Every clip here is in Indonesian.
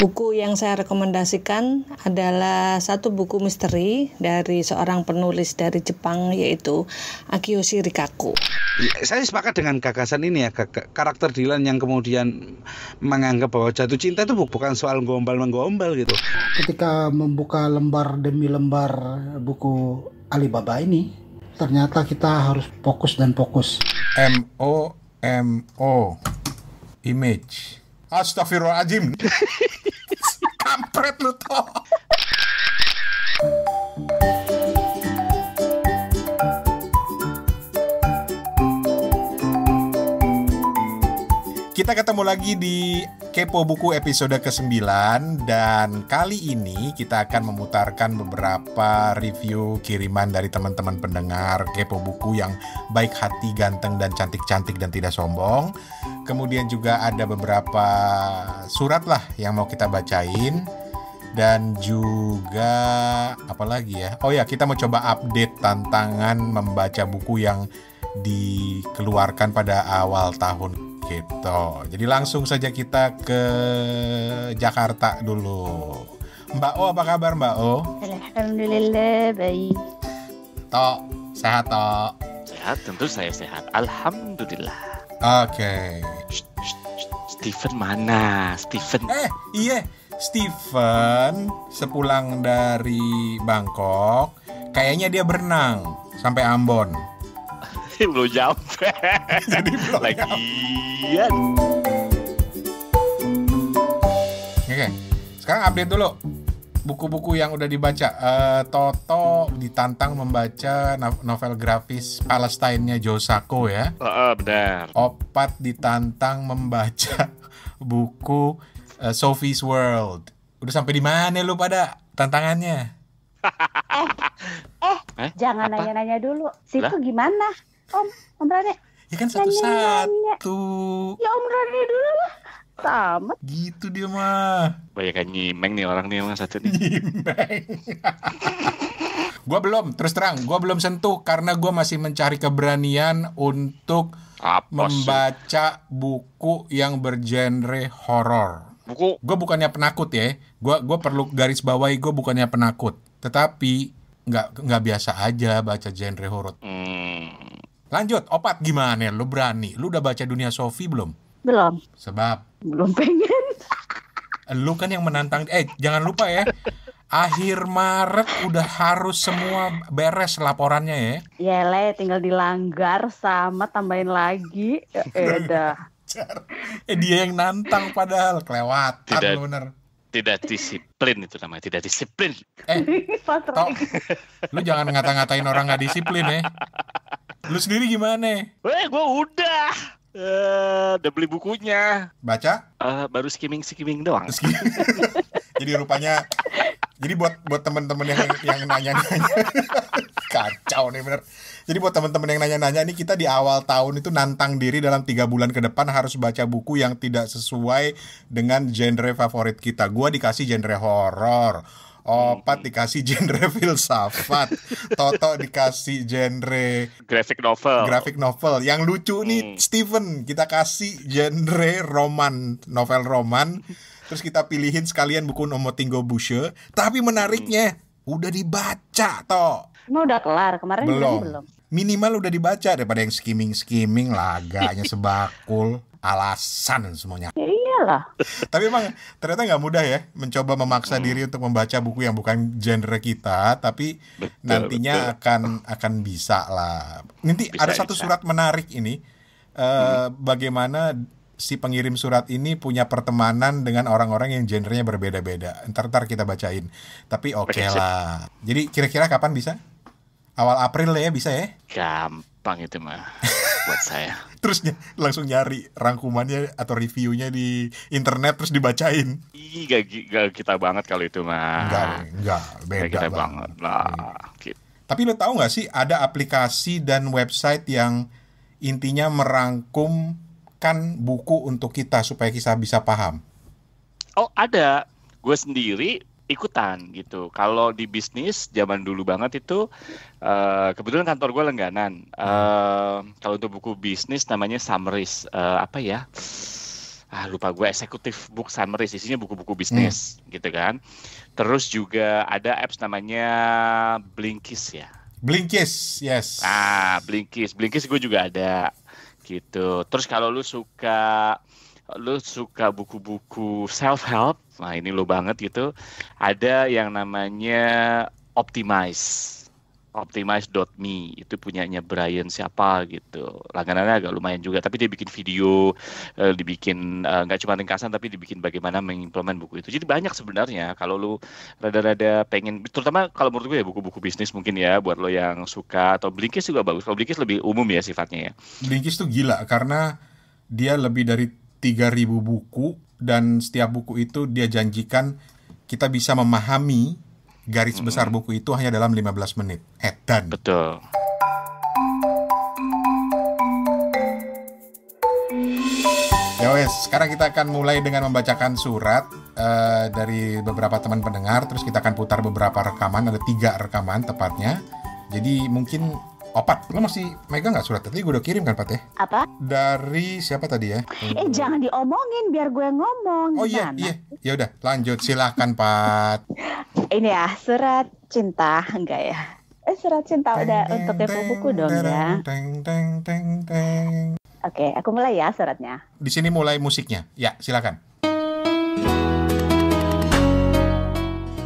Buku yang saya rekomendasikan adalah satu buku misteri dari seorang penulis dari Jepang, yaitu Akio Shirikaku. Saya sepakat dengan gagasan ini ya, karakter Dylan yang kemudian menganggap bahwa jatuh cinta itu bukan soal gombal-menggombal gitu. Ketika membuka lembar demi lembar buku Alibaba ini, ternyata kita harus fokus dan fokus. MO image. Astagfirullahaladzim. Kampret lu toh. Kita ketemu lagi di Kepo Buku episode ke-9. Dan kali ini kita akan memutarkan beberapa review kiriman dari teman-teman pendengar Kepo Buku yang baik hati, ganteng, dan cantik-cantik dan tidak sombong. Kemudian juga ada beberapa surat lah yang mau kita bacain. Dan juga apa lagi ya? Oh ya, kita mau coba update tantangan membaca buku yang dikeluarkan pada awal tahun gitu. Jadi langsung saja kita ke Jakarta dulu. Mbak O, apa kabar Mbak O? Alhamdulillah baik. Tok, sehat Tok? Sehat, tentu saya sehat. Alhamdulillah. Oke. Steven mana? Steven. Iya, Steven sepulang dari Bangkok, kayaknya dia berenang sampai Ambon. Belum nyampe. Jadi belum Lagian. Oke, sekarang update dulu buku-buku yang udah dibaca. Toto ditantang membaca novel grafis Palestine-nya Joe Sacco ya. Benar. Opat ditantang membaca buku Sophie's World. Udah sampai di mana lu pada tantangannya? Jangan Apa? nanya-nanya dulu. Situ Lah? gimana? Om Rane. Ya kan satu-satu. Ya Om Rane dulu lah. Tamat. Gitu dia mah. Banyak nyimeng nih orang nih, satu nih. Nyimeng. Gua belum, terus terang, gua belum sentuh karena gua masih mencari keberanian untuk Apa sih? membaca buku yang bergenre horor. Buku. Gue bukannya penakut ya, gue perlu garis bawahi, gue bukannya penakut, tetapi nggak biasa aja baca genre horor. Lanjut, Opat gimana? Lu berani? Lu udah baca Dunia Sophie belum? Belum. Sebab Belum pengen. lu kan yang menantang. Jangan lupa ya, akhir Maret udah harus semua beres laporannya ya. Yele tinggal dilanggar sama tambahin lagi. Dah. Dia yang nantang padahal kelewatan. Tidak. Lu bener. Tidak disiplin itu namanya, tidak disiplin. Tok, lu jangan ngata-ngatain orang nggak disiplin ya. Lu sendiri gimana? Gue udah beli bukunya. Baca? Baru skimming doang. Jadi rupanya, jadi buat teman-teman yang nanya-nanya, kacau nih bener. Jadi buat teman-teman yang nanya-nanya nih, kita di awal tahun itu nantang diri dalam 3 bulan ke depan harus baca buku yang tidak sesuai dengan genre favorit kita. Gua dikasih genre horor, Opat dikasih genre filsafat, Toto dikasih genre graphic novel. Yang lucu nih Steven, kita kasih genre novel roman. Terus kita pilihin sekalian buku Nomotingo Bushe. Tapi menariknya udah dibaca toh. Emang udah kelar? Kemarin belum. Minimal udah dibaca daripada yang skimming laganya sebakul. Alasan semuanya. Ya iyalah. Tapi emang ternyata nggak mudah ya mencoba memaksa diri untuk membaca buku yang bukan genre kita, tapi nantinya akan bisa lah. Nanti ada satu surat menarik ini, bagaimana si pengirim surat ini punya pertemanan dengan orang-orang yang genrenya berbeda-beda. Ntar kita bacain. Tapi oke lah. Jadi kira-kira kapan bisa? Awal April ya bisa ya? Gampang itu mah buat saya. Terus langsung nyari rangkumannya atau reviewnya di internet terus dibacain. Gak kita banget kalau itu mah. Enggak, beda kita banget lah. Gitu. Tapi lo tahu nggak sih ada aplikasi dan website yang intinya merangkumkan buku untuk kita supaya kita bisa paham? Oh ada, gue sendiri ikutan gitu. Kalau di bisnis zaman dulu banget itu kebetulan kantor gue langganan. Kalau untuk buku bisnis namanya Summaries, apa ya? lupa gue, executive book summaries, isinya buku-buku bisnis gitu kan. Terus juga ada apps namanya Blinkist ya. Blinkist, yes. Blinkist gue juga ada gitu. Terus kalau lu suka buku-buku self-help, nah ini lo banget gitu. Ada yang namanya Optimize.me, itu punyanya Brian siapa gitu. Langganannya agak lumayan juga, tapi dia bikin video, dibikin nggak cuma ringkasan, tapi dibikin bagaimana mengimplement buku itu. Jadi banyak sebenarnya kalau lu rada-rada pengen, terutama kalau menurut gue ya buku-buku bisnis mungkin ya, buat lo yang suka, atau Blinkist juga bagus. Kalau Blinkist lebih umum ya sifatnya ya. Blinkist tuh gila karena dia lebih dari 3.000 buku, dan setiap buku itu dia janjikan kita bisa memahami garis besar buku itu hanya dalam 15 menit. Edan. Betul. Ya wes, sekarang kita akan mulai dengan membacakan surat dari beberapa teman pendengar. Terus kita akan putar beberapa rekaman, ada 3 rekaman tepatnya. Jadi mungkin Opat, lo masih megang nggak surat? Tadi gue udah kirim kan, Pat ya? Apa? Dari siapa tadi ya? Jangan diomongin biar gue ngomong. Oh iya. Ya udah, lanjut, silakan, Pat. Ini ya, surat cinta enggak ya? Surat cinta udah untuk kepo buku dong ya. Oke, aku mulai ya suratnya. Di sini mulai musiknya. Ya, silakan.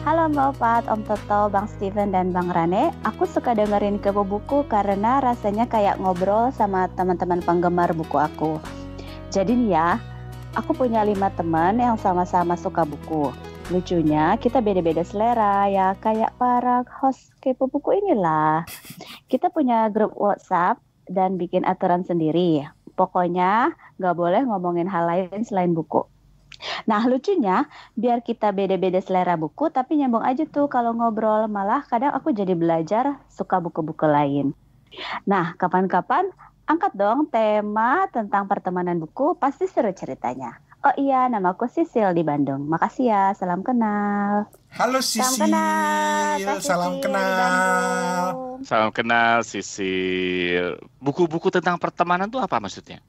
Halo Mbak Opat, Om Toto, Bang Steven, dan Bang Rane. Aku suka dengerin kepo buku karena rasanya kayak ngobrol sama teman-teman penggemar buku aku. Jadi nih ya, aku punya 5 teman yang sama-sama suka buku. Lucunya kita beda-beda selera ya, kayak para host kepo buku inilah. Kita punya grup WhatsApp dan bikin aturan sendiri. Pokoknya nggak boleh ngomongin hal lain selain buku. Nah lucunya, biar kita beda-beda selera buku, tapi nyambung aja tuh kalau ngobrol. Malah kadang aku jadi belajar suka buku-buku lain. Nah kapan-kapan angkat dong tema tentang pertemanan buku, pasti seru ceritanya. Oh iya, namaku Sisil di Bandung. Makasih ya, salam kenal. Halo Sisil, salam kenal. Salam kenal Sisil. Buku-buku tentang pertemanan tuh apa maksudnya?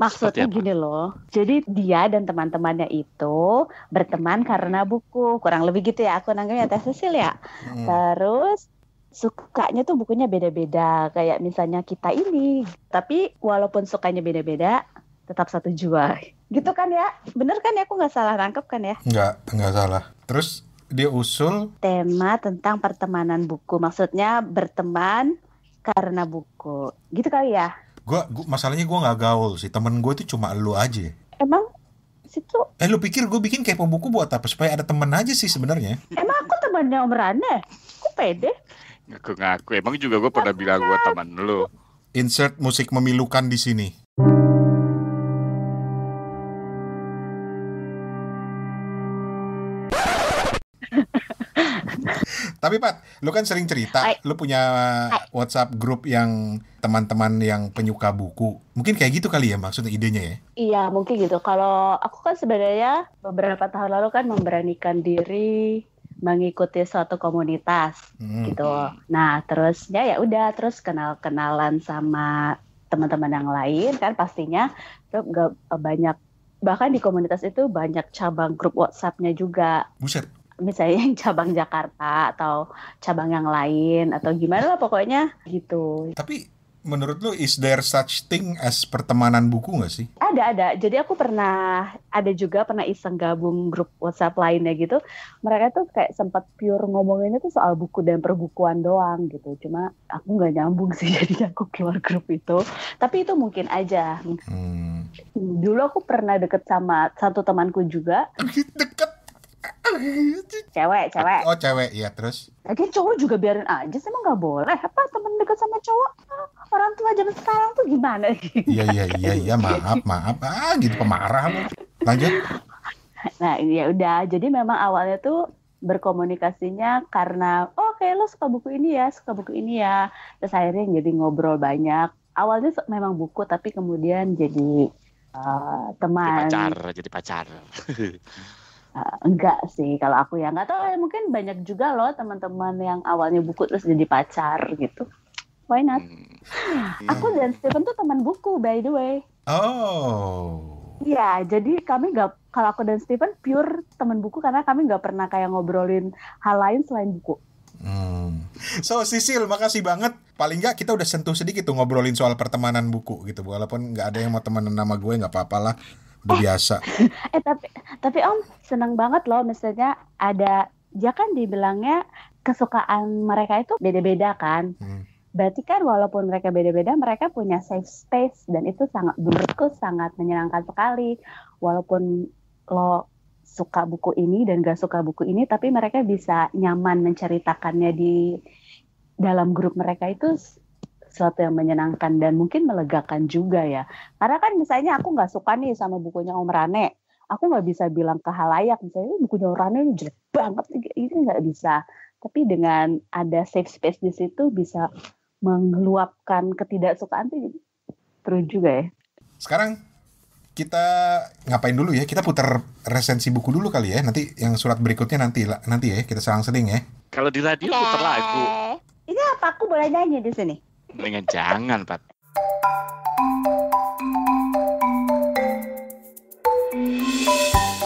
Maksudnya gini loh, jadi dia dan teman-temannya itu berteman karena buku, kurang lebih gitu ya, aku nanggapnya Teh Sisil ya. Terus sukanya tuh bukunya beda-beda, kayak misalnya kita ini, tapi walaupun sukanya beda-beda, tetap satu jua. Gitu kan ya, bener kan ya, aku nggak salah nangkep kan ya? Nggak salah. Terus dia usul tema tentang pertemanan buku, maksudnya berteman karena buku, gitu kali ya? Masalahnya gue nggak gaul sih, temen gue itu cuma lu aja. Emang situ? Lu pikir gue bikin kepo buku buat apa? Supaya ada temen aja sih sebenarnya. Emang aku temannya Om Rane? Aku pede. Ngaku-ngaku, emang juga gue pernah bilang gue teman lu. Insert musik memilukan di sini. Tapi Pat, lu kan sering cerita, lu punya WhatsApp grup yang teman-teman yang penyuka buku. Mungkin kayak gitu kali ya maksudnya idenya ya? Iya, mungkin gitu. Kalau aku kan sebenarnya beberapa tahun lalu kan memberanikan diri mengikuti suatu komunitas gitu. Nah, terusnya ya udah terus kenal-kenalan sama teman-teman yang lain kan pastinya gak banyak, bahkan di komunitas itu banyak cabang grup WhatsApp-nya juga. Buset. Misalnya yang cabang Jakarta atau cabang yang lain atau gimana lah pokoknya gitu. Tapi menurut lu is there such thing as pertemanan buku nggak sih? Ada. Jadi aku pernah iseng gabung grup WhatsApp lainnya gitu. Mereka tuh kayak sempat pure ngomonginnya tuh soal buku dan perbukuan doang gitu. Cuma aku nggak nyambung sih, jadi aku keluar grup itu. Tapi itu mungkin aja. Dulu aku pernah deket sama satu temanku juga. Deket? Cewek. Oh cewek, ya terus? Lagi cowok juga biarin aja, sih emang nggak boleh. Apa temen deket sama cowok? Orang tua zaman sekarang tuh gimana? Iya, maaf. Gitu pemarah lu. Lanjut. Nah ya udah, jadi memang awalnya tuh berkomunikasinya karena kayak lo suka buku ini ya. Terus akhirnya jadi ngobrol banyak. Awalnya memang buku, tapi kemudian jadi teman. Jadi pacar. Enggak sih kalau aku ya, nggak tahu ya, mungkin banyak juga loh teman-teman yang awalnya buku terus jadi pacar gitu. Why not? Aku dan Steven tuh teman buku by the way. Oh. Iya, jadi kami nggak, kalau aku dan Steven pure teman buku karena kami nggak pernah kayak ngobrolin hal lain selain buku. So Sisil, makasih banget. Paling nggak kita udah sentuh sedikit tuh ngobrolin soal pertemanan buku gitu. Walaupun nggak ada yang mau temenan sama gue, nggak apa-apa lah, udah biasa. Tapi Om seneng banget loh, misalnya ada, ya kan dibilangnya kesukaan mereka itu beda-beda kan. Berarti kan walaupun mereka beda-beda, mereka punya safe space dan itu sangat, menurutku sangat menyenangkan sekali. Walaupun lo suka buku ini dan gak suka buku ini, tapi mereka bisa nyaman menceritakannya di dalam grup mereka, itu sesuatu yang menyenangkan dan mungkin melegakan juga ya. Karena kan misalnya aku nggak suka nih sama bukunya Om Rane, aku nggak bisa bilang ke halayak misalnya bukunya Om Rane ini jelek banget, ini nggak bisa. Tapi dengan ada safe space di situ bisa mengeluapkan ketidaksukaan itu terus juga ya. Sekarang kita ngapain dulu ya? Kita putar resensi buku dulu kali ya. Nanti yang surat berikutnya nanti ya, kita selang-seling ya. Kalau di radio putar lagu. Ini apa aku boleh nyanyi di sini? Mendingan jangan, Pat.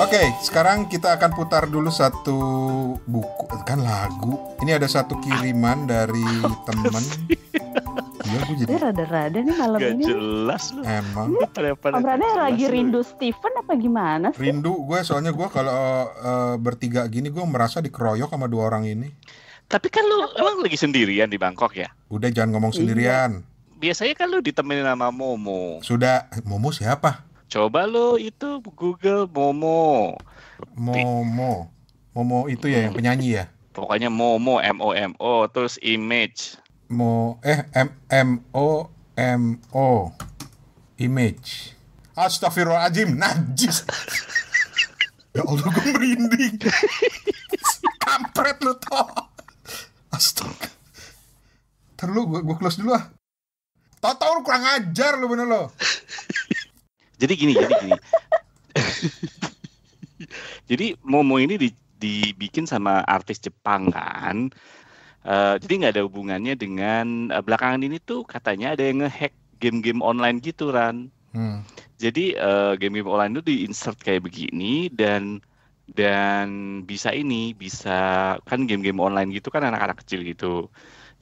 Oke, sekarang kita akan putar dulu satu buku, kan lagu. Ini ada satu kiriman dari temen. Iya, gue jadi rada-rada nih malam Gak ini. jelas lu. emang Om Rane lagi rindu Steven apa gimana sih? rindu gue, soalnya gue kalau bertiga gini gue merasa dikeroyok sama dua orang ini. Tapi kan lu emang lagi sendirian di Bangkok ya? Udah, jangan ngomong sendirian. Biasanya kan lu ditemenin sama Momo. Sudah, Momo siapa? Coba lu itu Google Momo. Momo itu ya yang penyanyi ya? Pokoknya Momo, M-O-M-O, terus Image. M-O-M-O Image. Astagfirullahaladzim, najis. Ya Allah, gue merinding. Kampret lu toh. Astaga. Ntar lu, gue close dulu ah. Tau-tau lu kurang ajar lu, bener lo. Jadi gini. Jadi Momo ini dibikin sama artis Jepang kan. Jadi nggak ada hubungannya dengan belakangan ini tuh katanya ada yang ngehack game-game online gitu, Ran. Jadi game-game online itu di-insert kayak begini dan bisa kan game-game online gitu kan anak-anak kecil gitu.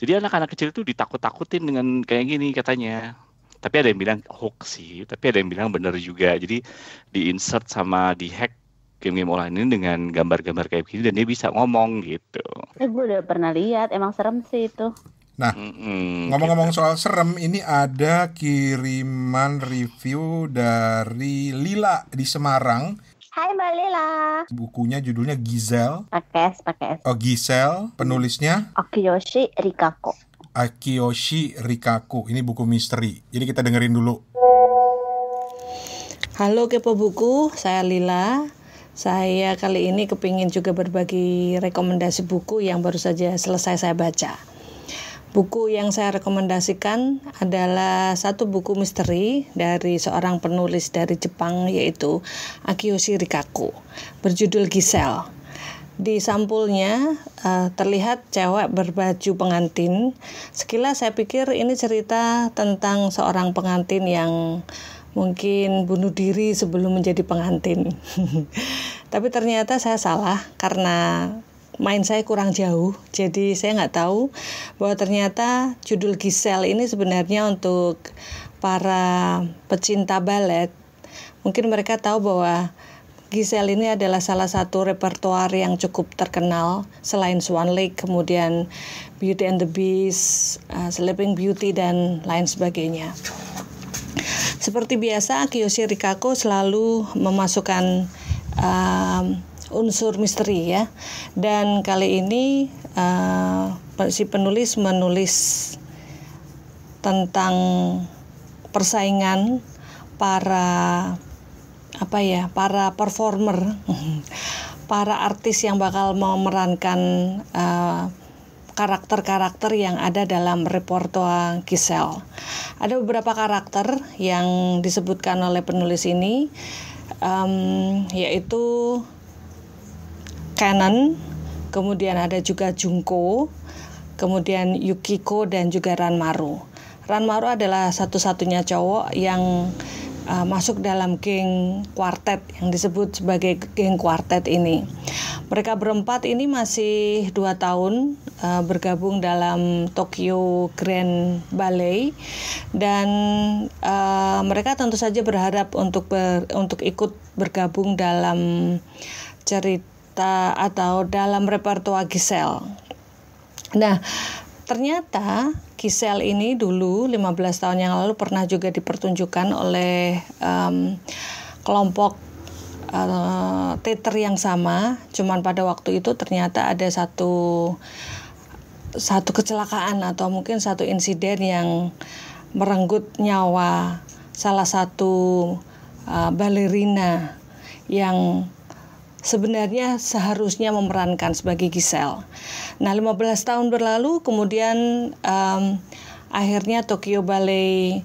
Jadi anak-anak kecil itu ditakut-takutin dengan kayak gini katanya. Tapi ada yang bilang hoax sih, tapi ada yang bilang benar juga. Jadi di-insert sama di-hack game-game online ini dengan gambar-gambar kayak begini dan dia bisa ngomong gitu. Gue udah pernah lihat, emang serem sih itu. Nah, ngomong-ngomong soal serem, ini ada kiriman review dari Lila di Semarang. Hai Mbak Lila. Bukunya judulnya Giselle. Pakai S. Oh, Giselle, penulisnya Akiyoshi Rikako. Akiyoshi Rikako. Ini buku misteri. Jadi kita dengerin dulu. Halo Kepo Buku, saya Lila. Saya kali ini kepingin juga berbagi rekomendasi buku yang baru saja selesai saya baca. Buku yang saya rekomendasikan adalah satu buku misteri dari seorang penulis dari Jepang, yaitu Akiyoshi Rikako, berjudul Giselle. Di sampulnya terlihat cewek berbaju pengantin. Sekilas saya pikir ini cerita tentang seorang pengantin yang mungkin bunuh diri sebelum menjadi pengantin. Tapi ternyata saya salah karena main saya kurang jauh, jadi saya nggak tahu bahwa ternyata judul Giselle ini sebenarnya untuk para pecinta balet. Mungkin mereka tahu bahwa Giselle ini adalah salah satu repertoar yang cukup terkenal selain Swan Lake, kemudian Beauty and the Beast, Sleeping Beauty, dan lain sebagainya. Seperti biasa, Akiyoshi Rikako selalu memasukkan unsur misteri ya. Dan kali ini si penulis menulis tentang persaingan para performer, para artis yang bakal memerankan karakter-karakter yang ada dalam repertoire Giselle. Ada beberapa karakter yang disebutkan oleh penulis ini, yaitu Kanon, kemudian ada juga Junko, kemudian Yukiko, dan juga Ranmaru. Ranmaru adalah satu-satunya cowok yang masuk dalam geng kuartet yang disebut sebagai geng kuartet ini. Mereka berempat ini masih 2 tahun bergabung dalam Tokyo Grand Ballet, dan mereka tentu saja berharap untuk ikut bergabung dalam cerita atau dalam repertoire Giselle. Nah, ternyata Giselle ini dulu 15 tahun yang lalu pernah juga dipertunjukkan oleh kelompok teater yang sama, cuman pada waktu itu ternyata ada satu kecelakaan atau mungkin satu insiden yang merenggut nyawa salah satu balerina yang sebenarnya seharusnya memerankan sebagai Giselle. Nah, 15 tahun berlalu, kemudian akhirnya Tokyo Ballet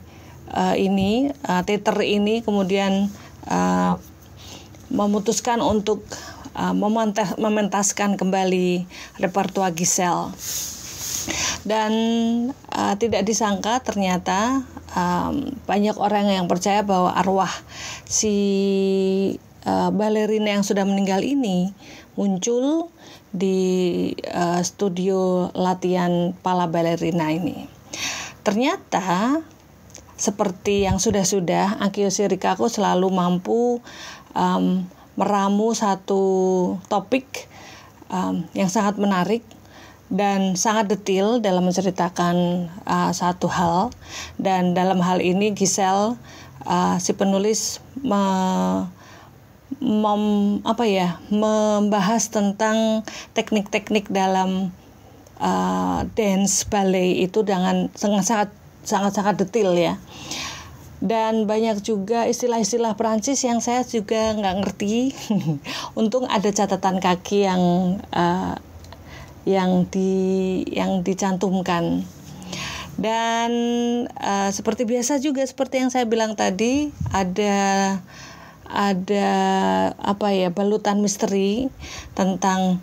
teater ini kemudian memutuskan untuk mementaskan kembali repertoire Giselle. Dan tidak disangka ternyata banyak orang yang percaya bahwa arwah si balerina yang sudah meninggal ini muncul di studio latihan Pala Ballerina ini. Ternyata seperti yang sudah-sudah, Akiyoshi Rikako selalu mampu meramu satu topik yang sangat menarik dan sangat detail dalam menceritakan satu hal. Dan dalam hal ini Giselle, si penulis membahas tentang teknik-teknik dalam dance ballet itu dengan sangat detail ya. Dan banyak juga istilah-istilah Perancis yang saya juga nggak ngerti. Untung ada catatan kaki yang dicantumkan. Dan seperti biasa juga, seperti yang saya bilang tadi, ada balutan misteri tentang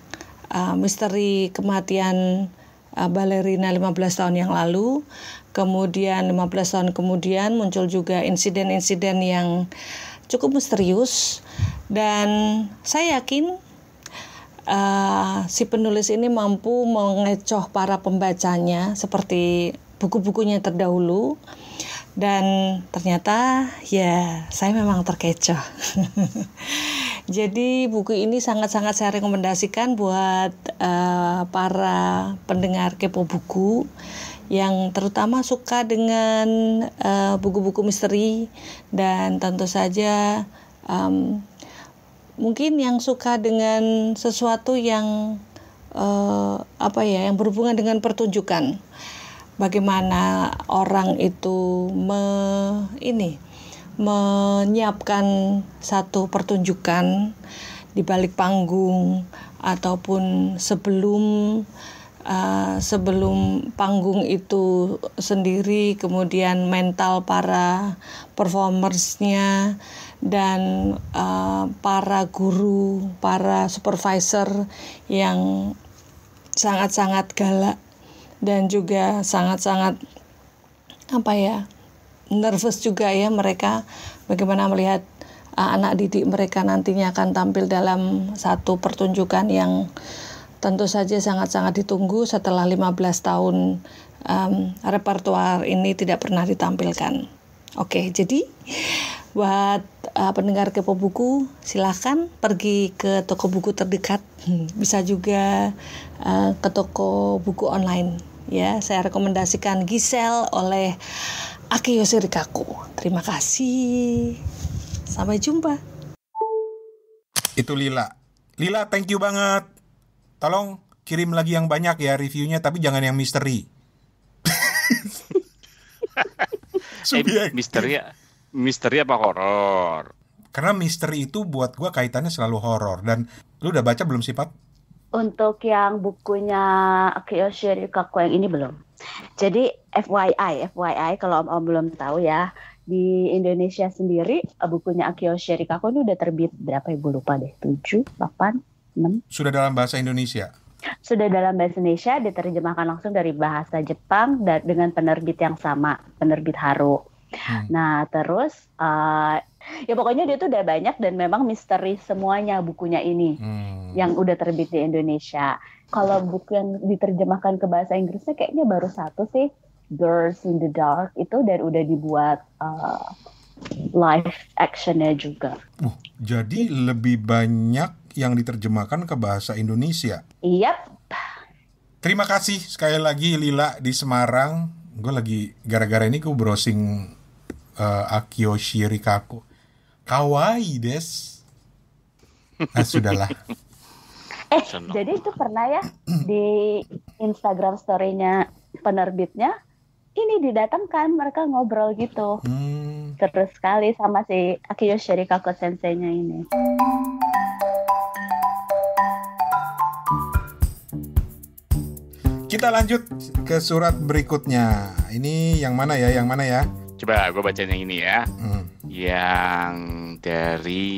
misteri kematian balerina 15 tahun yang lalu. Kemudian 15 tahun kemudian muncul juga insiden-insiden yang cukup misterius, dan saya yakin si penulis ini mampu mengecoh para pembacanya seperti buku-bukunya terdahulu. Dan ternyata ya saya memang terkecoh. Jadi buku ini sangat-sangat saya rekomendasikan buat para pendengar Kepo Buku yang terutama suka dengan buku-buku misteri, dan tentu saja mungkin yang suka dengan sesuatu yang yang berhubungan dengan pertunjukan. Bagaimana orang itu menyiapkan satu pertunjukan di balik panggung ataupun sebelum panggung itu sendiri, kemudian mental para performersnya dan para guru, para supervisor yang sangat-sangat galak dan juga sangat-sangat nervous juga ya mereka, bagaimana melihat anak didik mereka nantinya akan tampil dalam satu pertunjukan yang tentu saja sangat-sangat ditunggu setelah 15 tahun repertoire ini tidak pernah ditampilkan. Oke, jadi buat pendengar Kepo Buku, silahkan pergi ke toko buku terdekat. Bisa juga ke toko buku online. Ya, saya rekomendasikan Giselle oleh Akiyoshi Rikako. Terima kasih. Sampai jumpa. Itu Lila. Lila, thank you banget. Tolong kirim lagi yang banyak ya reviewnya, tapi jangan yang misteri. Misteri apa horor? Karena misteri itu buat gue kaitannya selalu horor. Dan lu udah baca belum sih, Pat? Untuk yang bukunya Akiyoshi Rikako yang ini belum. Jadi FYI kalau om belum tahu ya, di Indonesia sendiri bukunya Akiyoshi Rikako ini udah terbit berapa ibu lupa deh, 7, 8, 6. Sudah dalam bahasa Indonesia? Sudah dalam bahasa Indonesia, diterjemahkan langsung dari bahasa Jepang dengan penerbit yang sama, penerbit Haro. Nah, terus ya pokoknya dia tuh udah banyak dan memang misteri semuanya bukunya ini yang udah terbit di Indonesia. Kalau buku yang diterjemahkan ke bahasa Inggrisnya kayaknya baru satu sih, Girls in the Dark itu, dan udah dibuat live actionnya juga. Jadi lebih banyak yang diterjemahkan ke bahasa Indonesia. Yap. Terima kasih sekali lagi Lila di Semarang. Gue lagi gara-gara ini gue browsing Akio Shirikaku. Kawaii des. Nah sudahlah. Jadi itu pernah ya di Instagram story-nya penerbitnya ini didatangkan, mereka ngobrol gitu. Terus sekali sama si Akio Shirikaku sensei-nya ini. Kita lanjut ke surat berikutnya. Ini yang mana ya? Coba gue bacain yang ini ya. Yang dari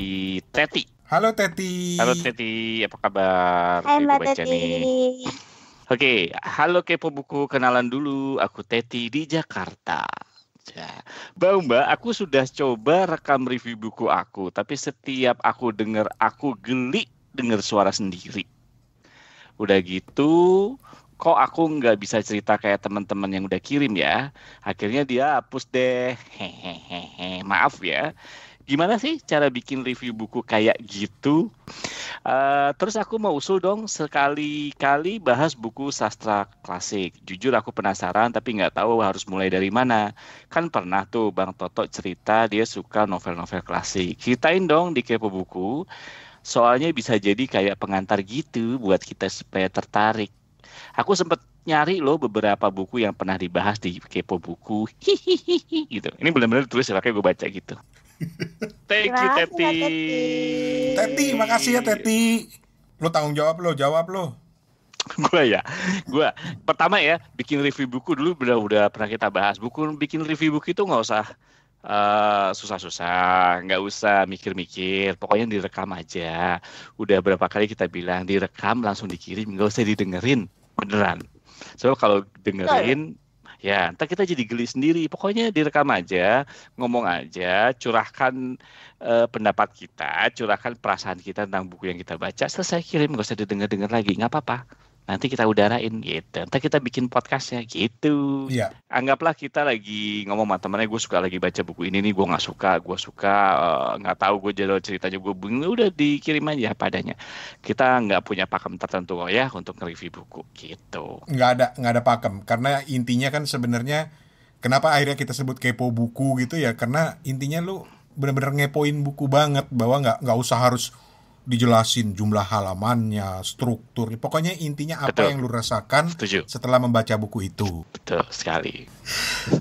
Teti. Halo Teti. Halo Teti, apa kabar? Hai Mbak Baca Teti. nih. Oke, halo Kepo Buku, kenalan dulu. Aku Teti di Jakarta. Mbak, aku sudah coba rekam review buku aku, tapi setiap aku dengar aku geli dengar suara sendiri. Udah gitu, kok aku nggak bisa cerita kayak teman-teman yang udah kirim ya. Akhirnya dia hapus deh. Hehehe. Maaf ya. Gimana sih cara bikin review buku kayak gitu? Terus aku mau usul dong sekali-kali bahas buku sastra klasik. Jujur aku penasaran tapi nggak tahu harus mulai dari mana. Kan pernah tuh Bang Toto cerita dia suka novel-novel klasik. Ceritain dong di Kepo Buku. Soalnya bisa jadi kayak pengantar gitu buat kita supaya tertarik. Aku sempat nyari loh beberapa buku yang pernah dibahas di Kepo Buku. Hihihi gitu. Ini benar-benar tulis ya, makanya gue baca gitu. Thank you Teti. Teti, makasih ya Teti. Lo tanggung jawab lo. Gue pertama ya bikin review buku dulu udah pernah kita bahas. Bikin review buku itu nggak usah susah-susah, nggak usah mikir-mikir, pokoknya direkam aja. Udah berapa kali kita bilang direkam langsung dikirim, nggak usah didengerin, beneran. Soalnya kalau dengerin ya ntar kita jadi geli sendiri. Pokoknya direkam aja, ngomong aja, curahkan pendapat kita, curahkan perasaan kita tentang buku yang kita baca, selesai kirim, nggak usah didengar-dengar lagi, nggak apa-apa. Nanti kita udarain gitu. Ntar kita bikin podcastnya gitu. Iya. Anggaplah kita lagi ngomong sama temennya, gue suka lagi baca buku ini nih, gue nggak suka, nggak tahu gue jalan ceritanya, gue bingung, udah dikirim aja padanya. Kita nggak punya pakem tertentu ya untuk nge-review buku gitu. Nggak ada pakem. Karena intinya kan sebenarnya kenapa akhirnya kita sebut Kepo Buku gitu ya, karena intinya lu benar-benar ngepoin buku banget, bahwa nggak usah harus dijelasin jumlah halamannya, struktur. Pokoknya intinya apa Betul. yang lu rasakan setelah membaca buku itu. Betul sekali.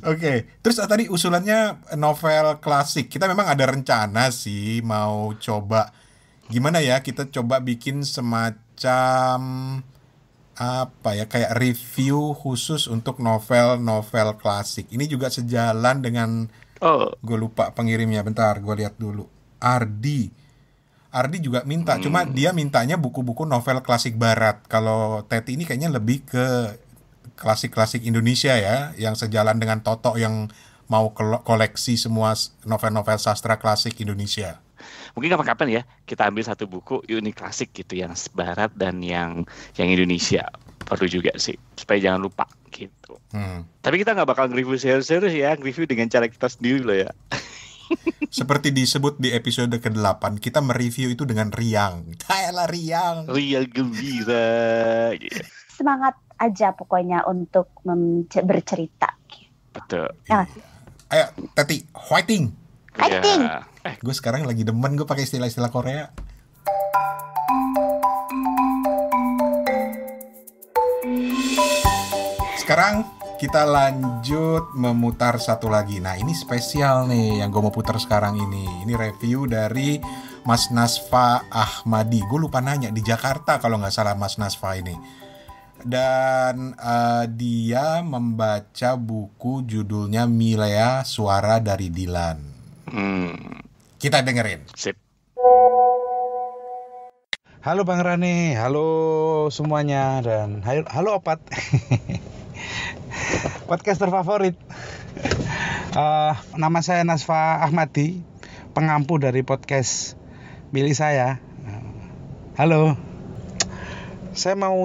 Oke. Terus tadi usulannya novel klasik. Kita memang ada rencana sih mau coba gimana ya, kita coba bikin semacam apa ya, kayak review khusus untuk novel-novel klasik. Ini juga sejalan dengan gue lupa pengirimnya, bentar gue lihat dulu. Ardi juga minta, cuma dia mintanya buku-buku novel klasik barat. Kalau Teti ini kayaknya lebih ke klasik-klasik Indonesia ya, yang sejalan dengan Toto yang mau koleksi semua novel-novel sastra klasik Indonesia. Mungkin kapan-kapan ya kita ambil satu buku unik klasik gitu, yang barat dan yang Indonesia. Perlu juga sih, supaya jangan lupa gitu. Tapi kita nggak bakal nge-review serius ya, nge-review dengan cara kita sendiri loh ya. Seperti disebut di episode ke-8, kita mereview itu dengan riang. Kayalah riang. Riang gembira. Yeah. Semangat aja pokoknya untuk bercerita. Betul. Ya. Ayo, Teti, fighting. Fighting. Yeah. Gue sekarang lagi demen gue pakai istilah-istilah Korea. Sekarang kita lanjut memutar satu lagi. Nah ini spesial nih yang gue mau putar sekarang ini. Ini review dari Mas Nasfa Ahmadi. Gue lupa nanya, di Jakarta kalau nggak salah Mas Nasfa ini. Dan dia membaca buku judulnya Milea, Suara dari Dilan. Kita dengerin. Sip. Halo Bang Rane, halo semuanya, dan halo Opat. Podcaster favorit. Nama saya Nasfa Ahmadi, pengampu dari podcast milik saya. Halo. Saya mau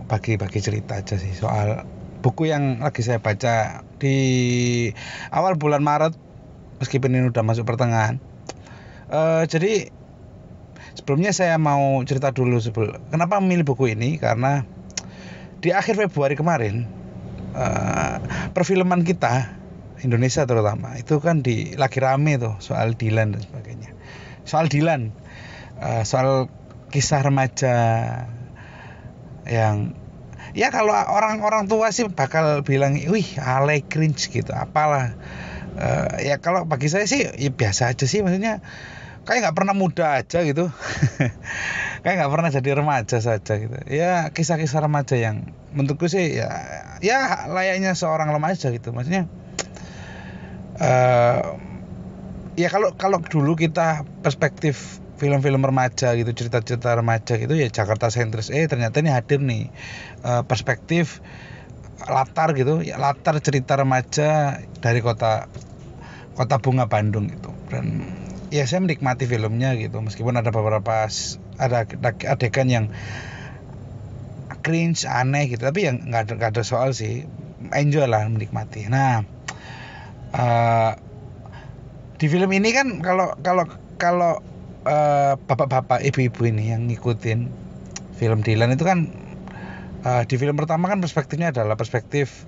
bagi-bagi cerita aja sih soal buku yang lagi saya baca di awal bulan Maret, meskipun ini udah masuk pertengahan. Jadi sebelumnya saya mau cerita dulu kenapa memilih buku ini, karena di akhir Februari kemarin perfilman kita Indonesia terutama itu kan lagi rame tuh soal Dylan dan sebagainya. Soal Dylan, soal kisah remaja yang ya kalau orang tua sih bakal bilang, wih alay, cringe gitu, apalah. Ya kalau bagi saya sih ya biasa aja sih, maksudnya kayak nggak pernah muda aja gitu. Kayak nggak pernah jadi remaja saja gitu. Ya kisah-kisah remaja yang menurutku sih ya layaknya seorang remaja gitu, maksudnya ya kalau dulu kita perspektif film-film remaja gitu, cerita-cerita remaja gitu ya Jakarta sentris. Ternyata ini hadir nih perspektif latar gitu, ya latar cerita remaja dari kota bunga Bandung gitu. Dan ya saya menikmati filmnya gitu, meskipun ada beberapa adegan yang cringe, aneh gitu, tapi yang nggak ada soal sih, enjoy lah, menikmati. Nah, di film ini kan kalau bapak-bapak, ibu-ibu ini yang ngikutin film Dylan itu kan di film pertama kan perspektifnya adalah perspektif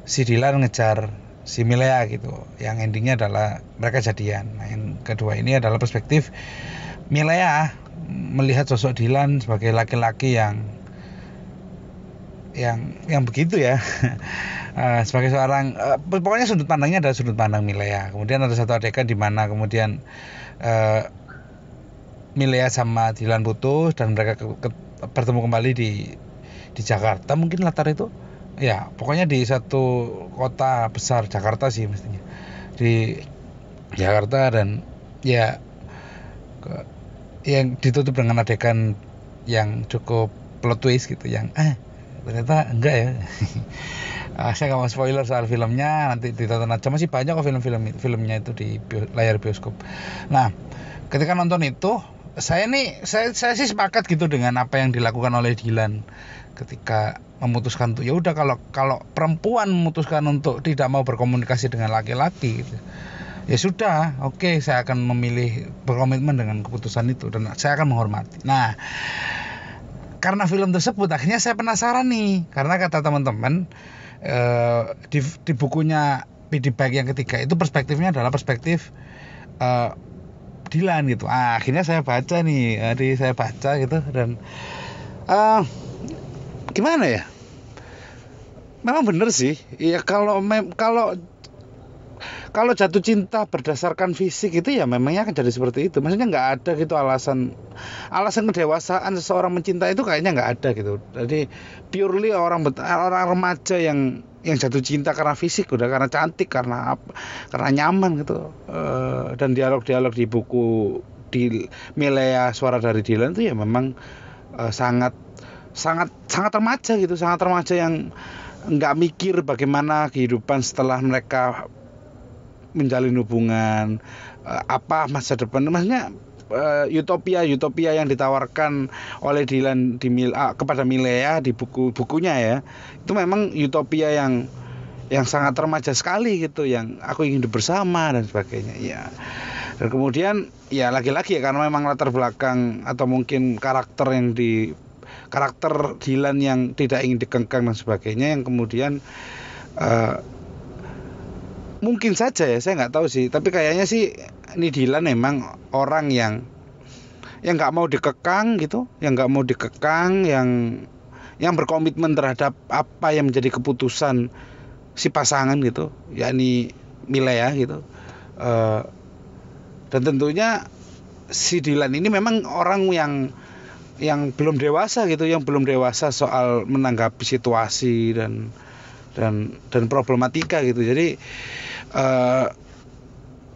si Dylan ngejar si Milea gitu, yang endingnya adalah mereka jadian. Nah, yang kedua ini adalah perspektif Milea melihat sosok Dylan sebagai laki-laki yang begitu ya. Sebagai seorang pokoknya sudut pandangnya adalah sudut pandang Milea. Kemudian ada satu adegan di mana kemudian Milea sama Dylan putus dan mereka bertemu kembali di Jakarta, mungkin latar itu ya pokoknya di satu kota besar, Jakarta sih mestinya, di Jakarta. Dan ya yang ditutup dengan adegan yang cukup plot twist gitu, yang ternyata enggak ya. Saya nggak mau spoiler soal filmnya, nanti ditonton aja, masih banyak kok filmnya itu di layar bioskop. Nah, ketika nonton itu saya sih sepakat gitu dengan apa yang dilakukan oleh Dylan ketika memutuskan untuk ya udah, kalau perempuan memutuskan untuk tidak mau berkomunikasi dengan laki-laki gitu, ya sudah, oke, saya akan memilih berkomitmen dengan keputusan itu dan saya akan menghormati. Nah, karena film tersebut akhirnya saya penasaran nih, karena kata teman-teman di bukunya PD Bike yang ketiga itu perspektifnya adalah perspektif Dylan gitu. Akhirnya saya baca nih, saya baca gitu, dan gimana ya? Memang bener sih. Ya kalau jatuh cinta berdasarkan fisik itu ya memangnya akan jadi seperti itu. Maksudnya nggak ada gitu alasan kedewasaan seseorang mencintai itu kayaknya nggak ada gitu. Jadi purely orang remaja yang jatuh cinta karena fisik, udah karena cantik, karena nyaman gitu. Dan dialog-dialog di buku di Milea Suara dari Dylan itu ya memang sangat remaja gitu, sangat remaja yang nggak mikir bagaimana kehidupan setelah mereka menjalin hubungan, apa masa depan, maksudnya utopia yang ditawarkan oleh Dylan kepada Milea di bukunya ya, itu memang utopia yang sangat remaja sekali gitu, yang aku ingin hidup bersama dan sebagainya ya. Dan kemudian ya lagi-lagi ya, karena memang latar belakang atau mungkin karakter Dylan yang tidak ingin dikengkang dan sebagainya, yang kemudian mungkin saja ya, saya nggak tahu sih, tapi kayaknya sih ini Dylan memang orang yang nggak mau dikekang gitu, yang berkomitmen terhadap apa yang menjadi keputusan si pasangan gitu, yakni Milea gitu. Dan tentunya si Dylan ini memang orang yang belum dewasa gitu, yang belum dewasa soal menanggapi situasi dan problematika gitu. Jadi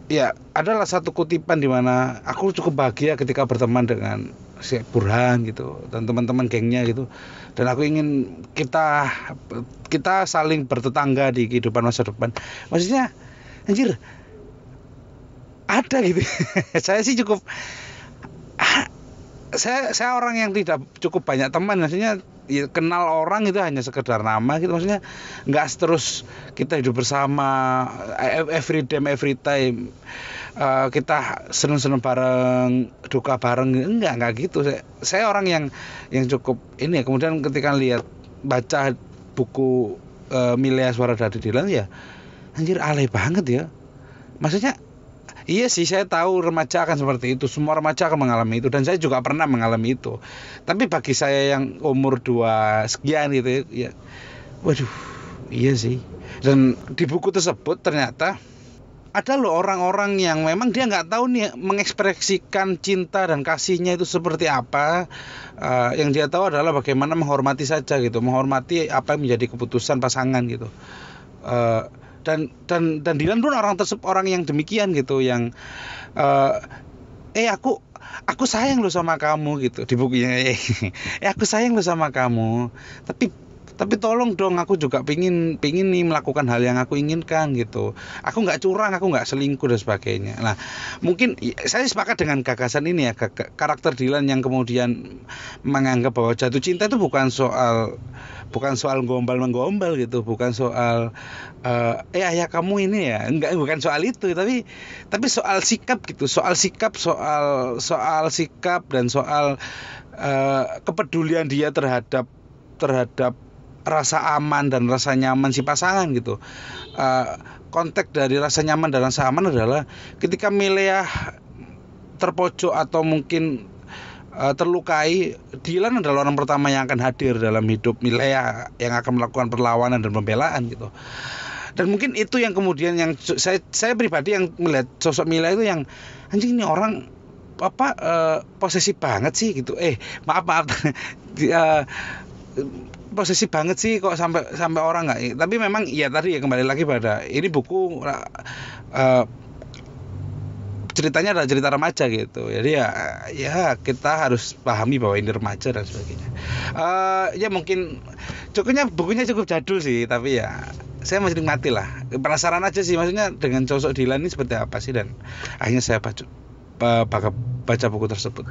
ya adalah satu kutipan di mana aku cukup bahagia ketika berteman dengan si Burhan gitu dan teman-teman gengnya gitu. Dan aku ingin kita saling bertetangga di kehidupan masa depan. Maksudnya anjir ada gitu. Saya sih cukup saya orang yang tidak cukup banyak teman, maksudnya ya, kenal orang itu hanya sekedar nama gitu, maksudnya nggak terus kita hidup bersama every time kita seneng-seneng bareng, duka bareng, enggak gitu. Saya orang yang cukup ini ya. Kemudian ketika lihat baca buku Milea Suara dari Dilan ya anjir alay banget ya, maksudnya iya sih, saya tahu remaja akan seperti itu, semua remaja akan mengalami itu, dan saya juga pernah mengalami itu. Tapi bagi saya yang umur 2 sekian gitu ya, waduh, iya sih. Dan di buku tersebut ternyata ada loh orang-orang yang memang dia nggak tahu nih mengekspresikan cinta dan kasihnya itu seperti apa. Yang dia tahu adalah bagaimana menghormati saja gitu, menghormati apa yang menjadi keputusan pasangan gitu. Dan Dilan pun orang yang demikian gitu, yang aku sayang lo sama kamu gitu di bukunya. Aku sayang lo sama kamu, tapi tolong dong, aku juga pingin nih melakukan hal yang aku inginkan gitu. Aku nggak curang, aku nggak selingkuh dan sebagainya. Nah, mungkin saya sepakat dengan gagasan ini ya, karakter Dilan yang kemudian menganggap bahwa jatuh cinta itu bukan soal gombal-menggombal gitu, bukan soal ayah kamu ini ya, bukan soal itu, tapi soal sikap gitu, soal sikap dan soal kepedulian dia terhadap rasa aman dan rasa nyaman si pasangan gitu. Konteks dari rasa nyaman dan rasa aman adalah ketika Milea terpojok atau mungkin terlukai, Dilan adalah orang pertama yang akan hadir dalam hidup Milea, yang akan melakukan perlawanan dan pembelaan gitu. Dan mungkin itu yang kemudian yang saya pribadi yang melihat sosok Milea itu yang anjing, ini orang posesif banget sih gitu. Maaf posesif banget sih kok sampai orang nggak. Tapi memang ya tadi ya, kembali lagi pada ini buku ceritanya adalah cerita remaja gitu. Jadi ya kita harus pahami bahwa ini remaja dan sebagainya. Ya mungkin bukunya cukup jadul sih, tapi ya saya masih nikmati lah. Penasaran aja sih, maksudnya dengan sosok Dilan ini seperti apa sih, dan akhirnya saya baca buku tersebut.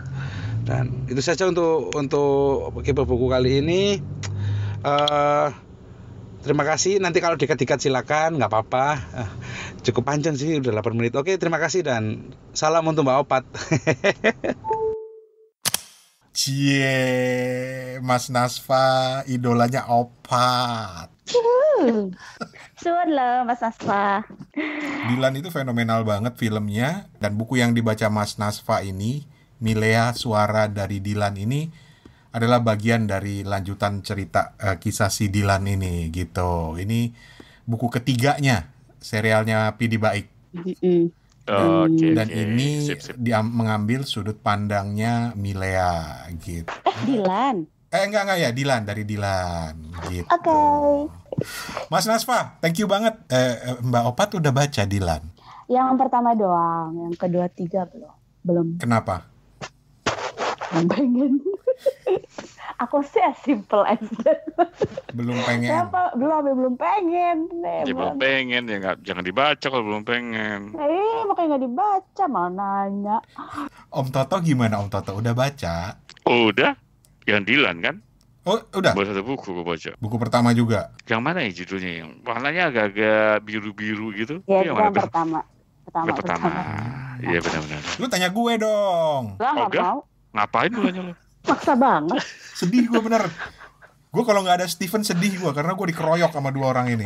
Dan itu saja untuk Kepo Buku kali ini. Terima kasih. Nanti kalau dikat silakan, nggak apa-apa. Cukup panjang sih, udah 8 menit. Oke, terima kasih dan salam untuk Mbak Opat. Cie, Mas Nasfa idolanya Opat. Suwun loh Mas Nasfa. Dilan itu fenomenal banget filmnya, dan buku yang dibaca Mas Nasfa ini, Milea Suara dari Dilan ini, adalah bagian dari lanjutan cerita kisah si Dilan ini gitu. Ini buku ketiganya serialnya Pidi Baik. Dan ini dia mengambil sudut pandangnya Milea gitu. Dilan. Enggak ya, Dilan, dari Dilan gitu. Oke. Mas Nasfa, thank you banget. Mbak Opat udah baca Dilan? Yang pertama doang, yang kedua 3 belum. Kenapa? Pengen. Aku sih simple as that. Belum pengen. Belum pengen. Belum pengen ya, nggak, jangan dibaca kalau belum pengen. Makanya nggak dibaca, mau nanya. Om Toto gimana, Om Toto? Udah baca? Udah, yang Dilan kan? Oh, udah. Baru 1 buku gue baca. Buku pertama juga. Yang mana ya judulnya? Yang warnanya agak-agak biru-biru gitu. Ya, itu yang pertama. Iya benar-benar. Lu tanya gue dong. Lah, nggak mau. Ngapain lu nanya lu? Maksa banget. Sedih gue bener. Gue kalau nggak ada Steven sedih gue, karena gue dikeroyok sama 2 orang ini.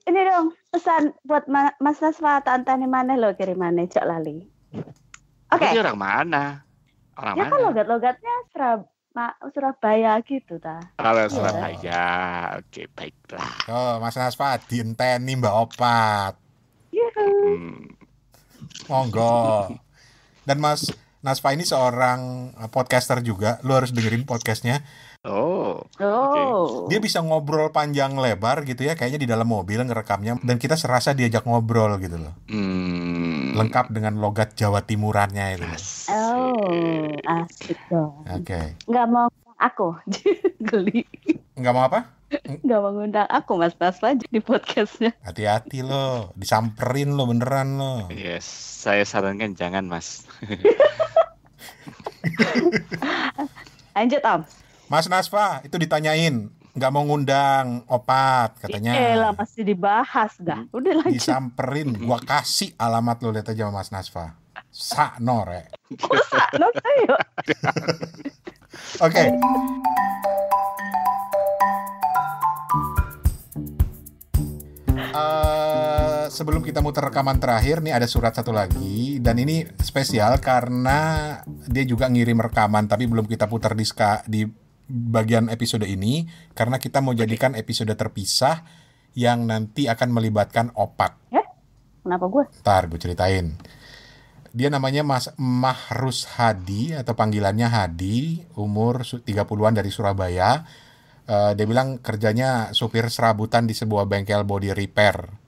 Ini dong pesan buat Mas Nasfa, tantane mana lo kirimannya cok lali. Oke. Ini orang mana? Orang ya mana? Kan logatnya Surabaya gitu ta. Kalau Surabaya, oke baiklah. Oh, Mas Nasfa dienteni Mbak Opat. Iya. Monggo. Dan Mas Nasfa ini seorang podcaster juga. Lu harus dengerin podcastnya. Oke. Dia bisa ngobrol panjang lebar gitu ya, kayaknya di dalam mobil ngerekamnya, dan kita serasa diajak ngobrol gitu loh. Lengkap dengan logat Jawa Timurannya itu. Asik dong. Oke. Nggak mau aku. Geli. Nggak mau apa? Nggak mau ngundang aku Mas Nasfa di podcastnya. Hati-hati lo, disamperin lo beneran lo. Yes, saya sarankan jangan, Mas. Lanjut Om. Mas Nasfa, itu ditanyain, nggak mau ngundang Opat katanya. Lah masih dibahas dah. Udah lanjut. Disamperin, gua kasih alamat lo, lihat aja Mas Nasfa. Sakno rek. Sakno ayo. Oke. Sebelum kita muter rekaman terakhir nih ada surat satu lagi, dan ini spesial karena dia juga ngirim rekaman tapi belum kita putar di bagian episode ini karena kita mau jadikan episode terpisah yang nanti akan melibatkan Opak. Kenapa gue? Ntar gue ceritain. Dia namanya Mas Mahrus Hadi atau panggilannya Hadi, umur 30-an dari Surabaya. Dia bilang kerjanya supir serabutan di sebuah bengkel body repair.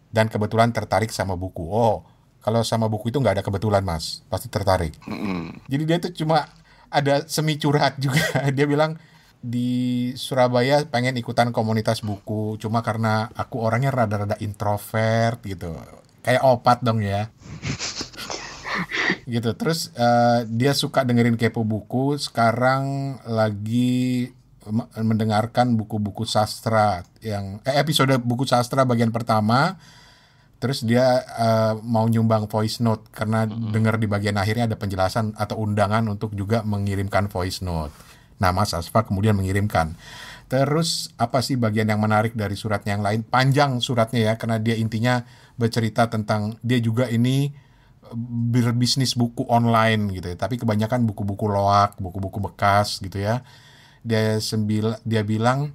Dan kebetulan tertarik sama buku. Oh, kalau sama buku itu nggak ada kebetulan Mas, pasti tertarik. Jadi dia tuh cuma ada semi curhat juga. Dia bilang di Surabaya pengen ikutan komunitas buku, cuma karena aku orangnya rada-rada introvert gitu. Kayak Opat dong ya. Gitu. Terus dia suka dengerin Kepo Buku, sekarang lagi mendengarkan buku-buku sastra yang episode buku sastra bagian pertama. Terus dia mau nyumbang voice note karena dengar di bagian akhirnya ada penjelasan atau undangan untuk juga mengirimkan voice note. Nah, Mas Asfa kemudian mengirimkan. Terus apa sih bagian yang menarik dari suratnya yang lain? Panjang suratnya ya, karena dia intinya bercerita tentang dia juga ini berbisnis buku online gitu ya. Tapi kebanyakan buku-buku loak, buku-buku bekas gitu ya. Dia bilang,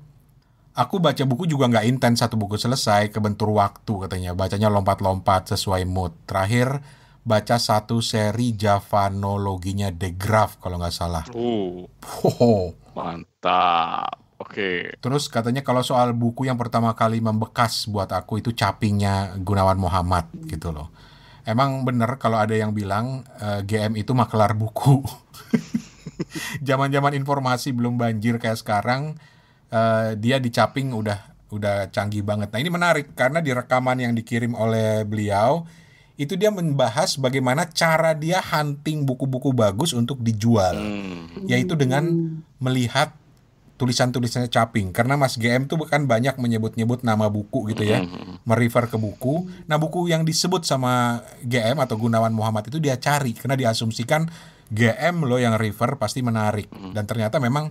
aku baca buku juga nggak intens satu buku selesai, kebentur waktu katanya. Bacanya lompat-lompat sesuai mood. Terakhir baca satu seri Javanologinya De Graaf kalau nggak salah. Mantap. Oke. Terus katanya kalau soal buku yang pertama kali membekas buat aku itu Capingnya Gunawan Muhammad gitu loh. Emang bener kalau ada yang bilang GM itu makelar buku. Zaman-zaman informasi belum banjir kayak sekarang, dia di Caping udah canggih banget. Nah ini menarik karena di rekaman yang dikirim oleh beliau itu dia membahas bagaimana cara dia hunting buku-buku bagus untuk dijual, yaitu dengan melihat tulisan-tulisannya Caping. Karena Mas GM tuh kan banyak menyebut-nyebut nama buku gitu ya, merefer ke buku. Nah buku yang disebut sama GM atau Gunawan Muhammad itu dia cari karena diasumsikan GM lo yang refer pasti menarik, dan ternyata memang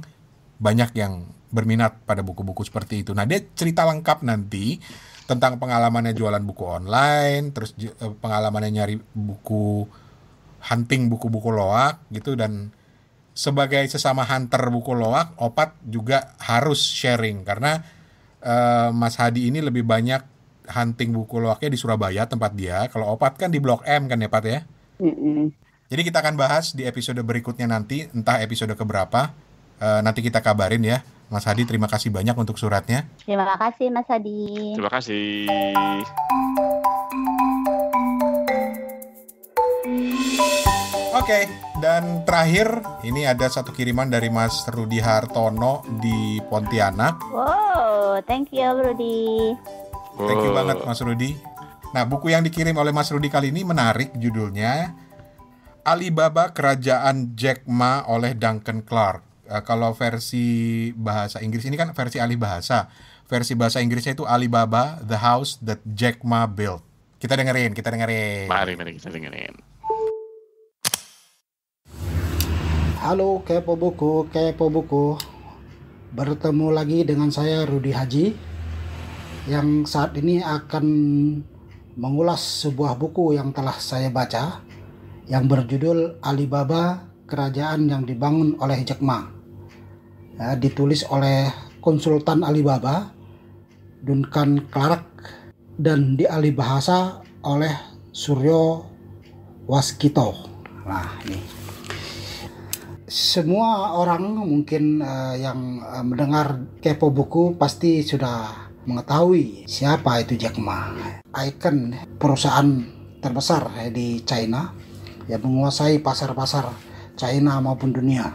banyak yang berminat pada buku-buku seperti itu. Nah dia cerita lengkap nanti tentang pengalamannya jualan buku online, terus pengalamannya nyari buku, hunting buku-buku loak gitu. Dan sebagai sesama hunter buku loak, Opat juga harus sharing karena Mas Hadi ini lebih banyak hunting buku loaknya di Surabaya tempat dia. Kalau Opat kan di Blok M kan ya Pat ya. Jadi kita akan bahas di episode berikutnya nanti, entah episode keberapa, nanti kita kabarin ya. Mas Hadi, terima kasih banyak untuk suratnya. Terima kasih Mas Hadi. Terima kasih. Oke, dan terakhir ini ada satu kiriman dari Mas Rudi Hartono di Pontianak. Wow, thank you Rudi. Thank you banget Mas Rudi. Nah, buku yang dikirim oleh Mas Rudi kali ini menarik, judulnya Alibaba Kerajaan Jack Ma oleh Duncan Clark. Kalau versi bahasa Inggris ini kan versi alih bahasa. Versi bahasa Inggrisnya itu Alibaba, The House That Jack Ma Built. Kita dengerin. Mari kita dengerin. Halo Kepo Buku. Bertemu lagi dengan saya Rudi Haji yang saat ini akan mengulas sebuah buku yang telah saya baca yang berjudul Alibaba, Kerajaan yang Dibangun oleh Jack Ma. Ditulis oleh konsultan Alibaba, Duncan Clark, dan dialih bahasa oleh Suryo Waskito. Nah, ini. Semua orang mungkin yang mendengar Kepo Buku pasti sudah mengetahui siapa itu Jack Ma, ikon perusahaan terbesar di China yang menguasai pasar-pasar China maupun dunia.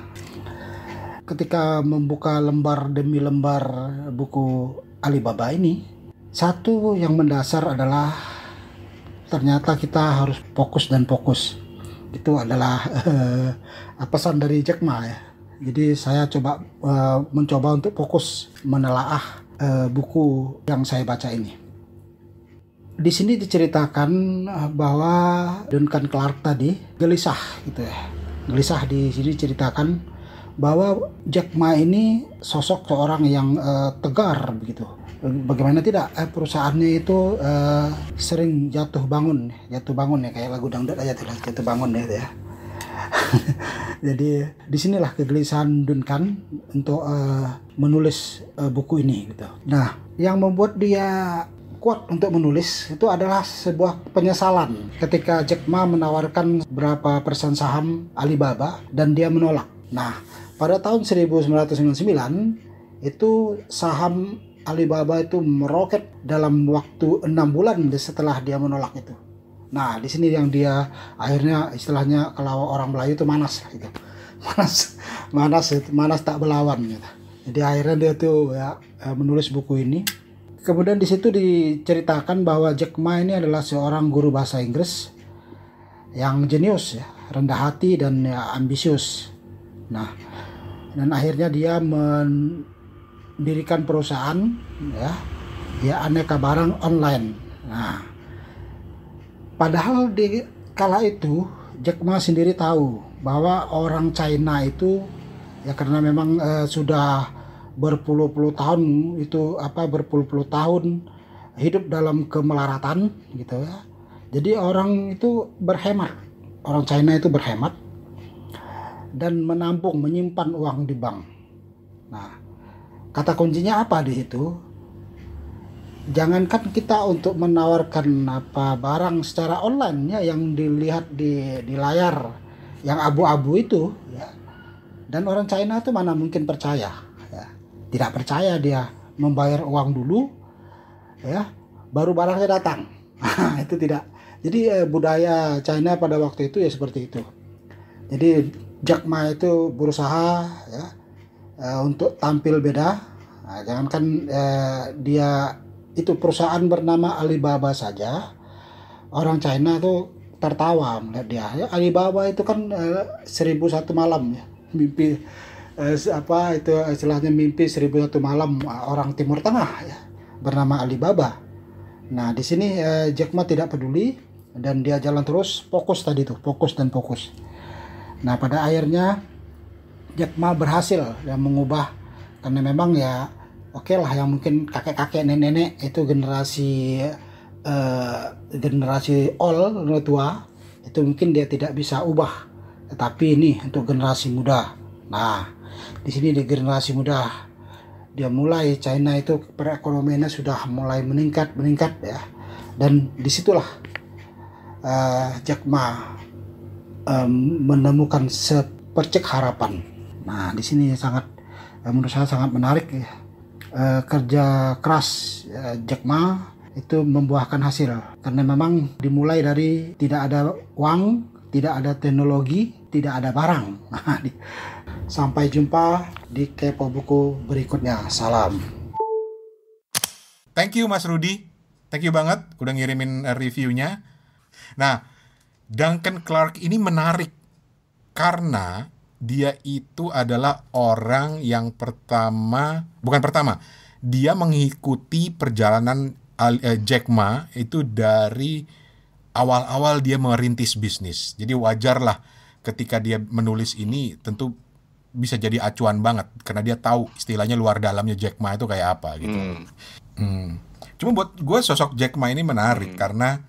Ketika membuka lembar demi lembar buku Alibaba ini, satu yang mendasar adalah ternyata kita harus fokus dan fokus. Itu adalah pesan dari Jack Ma ya. Jadi saya mencoba untuk fokus menelaah buku yang saya baca ini. Di sini diceritakan bahwa Duncan Clark tadi gelisah gitu ya. Gelisah di sini diceritakan bahwa Jack Ma ini sosok seorang yang tegar begitu. Bagaimana tidak perusahaannya itu sering jatuh bangun ya kayak lagu dangdut aja tuh, jatuh bangun ya. Jadi disinilah kegelisahan Duncan untuk menulis buku ini gitu. Nah, yang membuat dia kuat untuk menulis itu adalah sebuah penyesalan ketika Jack Ma menawarkan berapa persen saham Alibaba dan dia menolak. Nah, pada tahun 1999 itu saham Alibaba itu meroket dalam waktu 6 bulan setelah dia menolak itu. Nah, di sini yang dia akhirnya istilahnya kalau orang Melayu itu manas gitu. Manas tak berlawan gitu. Jadi akhirnya dia tuh ya menulis buku ini. Kemudian di situ diceritakan bahwa Jack Ma ini adalah seorang guru bahasa Inggris yang jenius ya, rendah hati dan ya, ambisius. Nah, dan akhirnya dia mendirikan perusahaan ya aneka barang online. Nah, padahal di kala itu Jack Ma sendiri tahu bahwa orang China itu ya karena memang sudah berpuluh-puluh tahun hidup dalam kemelaratan gitu ya. Jadi orang itu berhemat. Orang China itu berhemat dan menyimpan uang di bank. Nah, kata kuncinya apa di situ? Jangankan kita untuk menawarkan barang secara online ya yang dilihat di layar yang abu-abu itu ya. Dan orang China itu mana mungkin percaya ya. Tidak percaya, dia membayar uang dulu ya, baru barangnya datang. Itu tidak. Jadi budaya China pada waktu itu ya seperti itu. Jadi Jack Ma itu berusaha ya untuk tampil beda. Nah, jangankan dia itu perusahaan bernama Alibaba saja, orang China itu tertawa melihat dia. Ya, Alibaba itu kan 1001 malam ya, mimpi itu istilahnya mimpi 1001 malam orang Timur Tengah ya, bernama Alibaba. Nah, di sini Jack Ma tidak peduli dan dia jalan terus, fokus. Nah, pada akhirnya Jack Ma berhasil ya mengubah, karena memang ya oke lah yang mungkin kakek-kakek nenek-nenek itu generasi tua itu mungkin dia tidak bisa ubah, tetapi ini untuk generasi muda. Nah, di sini di generasi muda dia mulai China itu perekonomiannya sudah mulai meningkat ya, dan disitulah Jack Ma menemukan sepercik harapan. Nah, di sini menurut saya sangat menarik ya. Kerja keras Jack Ma itu membuahkan hasil, karena memang dimulai dari tidak ada uang, tidak ada teknologi, tidak ada barang. Sampai jumpa di Kepo Buku berikutnya. Salam. Thank you Mas Rudi, thank you banget udah ngirimin reviewnya. Nah, Duncan Clark ini menarik karena dia itu adalah orang yang dia mengikuti perjalanan Jack Ma itu dari awal-awal dia merintis bisnis. Jadi wajarlah ketika dia menulis ini tentu bisa jadi acuan banget karena dia tahu istilahnya luar dalamnya Jack Ma itu kayak apa gitu. Cuma buat gue sosok Jack Ma ini menarik karena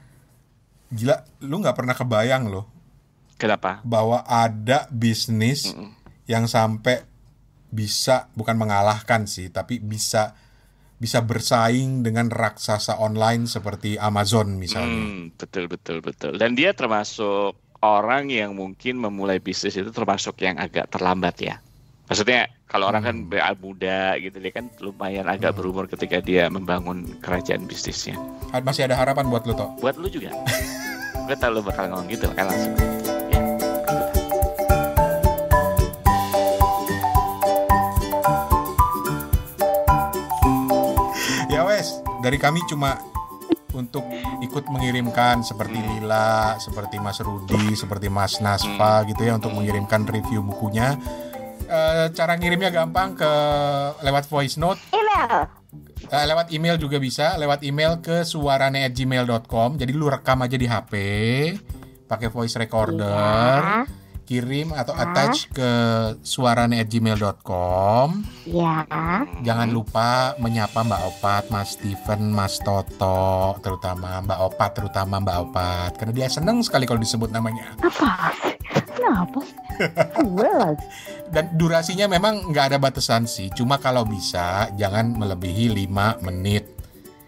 gila, lu nggak pernah kebayang loh. Kenapa? Bahwa ada bisnis yang sampai bisa bukan mengalahkan sih, tapi bisa bersaing dengan raksasa online seperti Amazon misalnya. Betul. Dan dia termasuk orang yang mungkin memulai bisnis itu termasuk yang agak terlambat ya. Maksudnya kalau orang kan muda gitu, dia kan lumayan agak berumur ketika dia membangun kerajaan bisnisnya. Masih ada harapan buat lu, Toh? Buat lu juga. Gue tau lu bakal ngomong gitu, makanya langsung. Ya. Ya wes, dari kami cuma untuk ikut mengirimkan seperti Lila, seperti Mas Rudi, seperti Mas Nasfa gitu ya, untuk mengirimkan review bukunya. Cara ngirimnya gampang, lewat voice note, lewat email juga bisa, lewat email ke suarane@gmail.com. Jadi lu rekam aja di HP pakai voice recorder, kirim atau attach ke suarane@gmail.com. Ya. Jangan lupa menyapa Mbak Opat, Mas Steven, Mas Toto, terutama Mbak Opat, karena dia seneng sekali kalau disebut namanya. Apa sih? Kenapa sih? Gue lagi. Dan durasinya memang nggak ada batasan sih, cuma kalau bisa jangan melebihi 5 menit.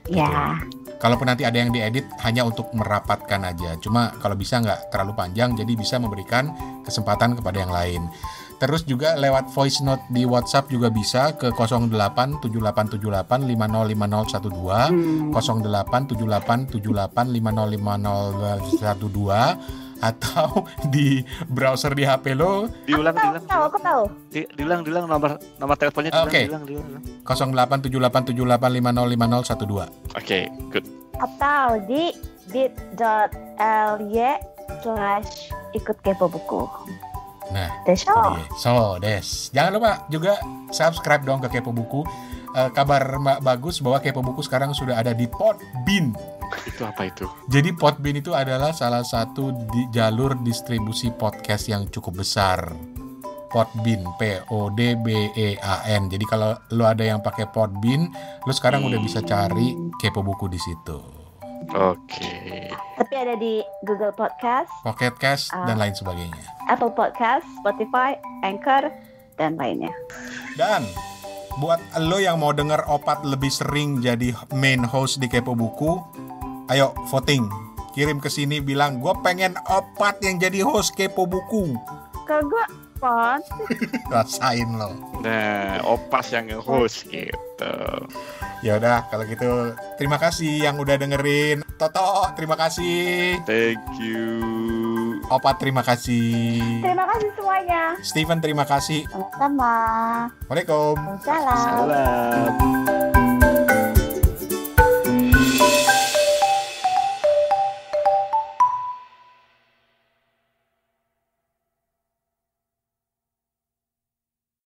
Ya. Kalaupun nanti ada yang diedit hanya untuk merapatkan aja, cuma kalau bisa nggak terlalu panjang, jadi bisa memberikan kesempatan kepada yang lain. Terus juga lewat voice note di WhatsApp juga bisa ke 087878505012, 087878505012, atau di browser di HP lo. Diulang. Aku tahu. Diulang nomor teleponnya. Oke. 087878505012. Oke, good. Atau di bit.ly/ikut kepo buku. Nah, Des. Jangan lupa juga subscribe dong ke Kepo Buku. Kabar bagus bahwa Kepo Buku sekarang sudah ada di Podbean. Itu apa itu? Jadi Podbean itu adalah salah satu jalur distribusi podcast yang cukup besar. Podbean, Podbean. Jadi kalau lo ada yang pakai Podbean, lo sekarang udah bisa cari Kepo Buku di situ. Oke. Tapi ada di Google Podcast, Pocket Cast dan lain sebagainya. Apple Podcast, Spotify, Anchor, dan lainnya. Dan buat lo yang mau denger Opat lebih sering jadi main host di Kepo Buku, ayo voting. Kirim ke sini bilang gue pengen Opat yang jadi host Kepo Buku. Kalau gue Pot. Rasain lo. Nah, Opas yang nge-host gitu. Ya udah kalau gitu terima kasih yang udah dengerin. Toto terima kasih. Thank you. Opat terima kasih. Terima kasih semuanya. Steven terima kasih. Sama-sama. Waalaikumsalam. Salam. Salam.